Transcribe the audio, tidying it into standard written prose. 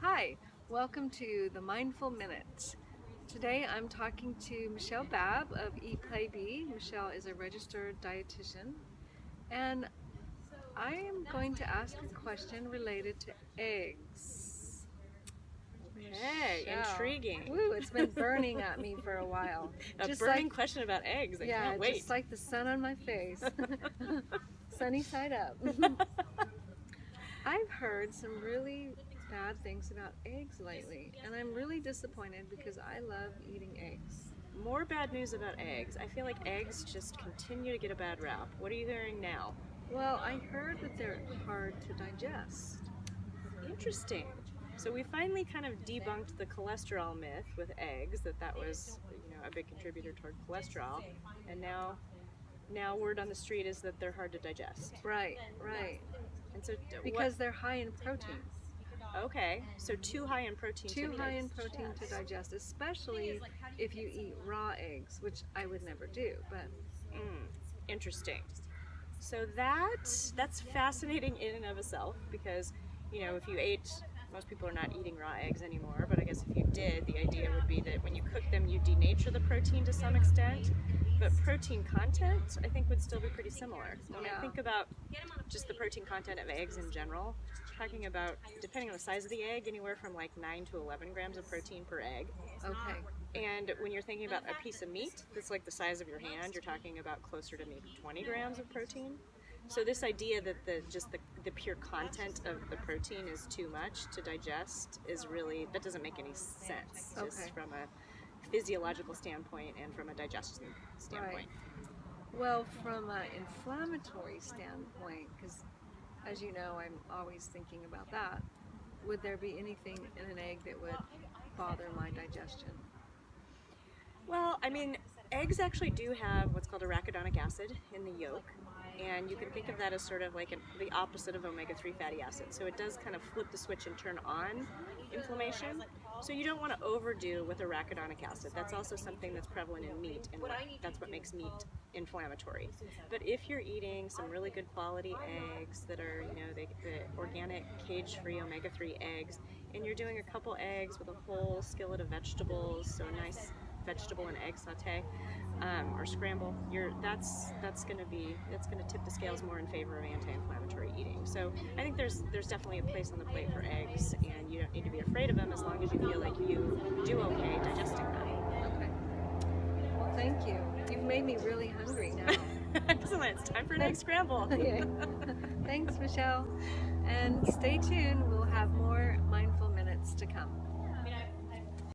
Hi, welcome to the Mindful Minute. Today I'm talking to Michelle Babb of Eat Play Be. Michelle is a registered dietitian, and I am going to ask a question related to eggs. Hey, Michelle. intriguing. Woo, it's been burning at me for a while. A Just burning like, question about eggs. I yeah, can't wait. just like the sun on my face. Sunny side up. I've heard some really bad things about eggs lately, and I'm really disappointed because I love eating eggs. More bad news about eggs. I feel like eggs just continue to get a bad rap. What are you hearing now? Well, I heard that they're hard to digest. Interesting. So we finally kind of debunked the cholesterol myth with eggs, that was, a big contributor toward cholesterol, and now word on the street is that they're hard to digest. Right. And so Because they're high in protein. Okay, so too high in protein. Too high in protein to digest, especially if you eat raw eggs, which I would never do. But interesting. So that's fascinating in and of itself, because if you ate, most people are not eating raw eggs anymore, but I guess if you did, the idea would be that when you cook them, you denature the protein to some extent, but protein content I think would still be pretty similar. When I think about just the protein content of eggs in general, talking about, depending on the size of the egg, anywhere from like 9 to 11 grams of protein per egg. okay. And when you're thinking about a piece of meat that's like the size of your hand, you're talking about closer to maybe 20 grams of protein. So this idea that the pure content of the protein is too much to digest is really, that doesn't make any sense, just from a physiological standpoint and from a digestion standpoint. Right. Well, from an inflammatory standpoint, because as you know, I'm always thinking about that, would there be anything in an egg that would bother my digestion? Well, I mean, eggs actually do have what's called arachidonic acid in the yolk, and you can think of that as sort of like the opposite of omega-3 fatty acids. So it does kind of flip the switch and turn on inflammation. So you don't want to overdo with arachidonic acid. That's also something that's prevalent in meat, and that's what makes meat inflammatory. But if you're eating some really good quality eggs that are, the organic cage-free omega-3 eggs, and you're doing a couple eggs with a whole skillet of vegetables, so a nice vegetable and egg saute or scramble, that's going to tip the scales more in favor of anti-inflammatory eating. So I think there's definitely a place on the plate for eggs, and you don't need to be afraid of them as long as you feel like you do okay digesting them. Okay. Well, thank you. You've made me really hungry now. Excellent. It's time for an egg scramble. Okay. Thanks, Michelle. And stay tuned. We'll have more mindful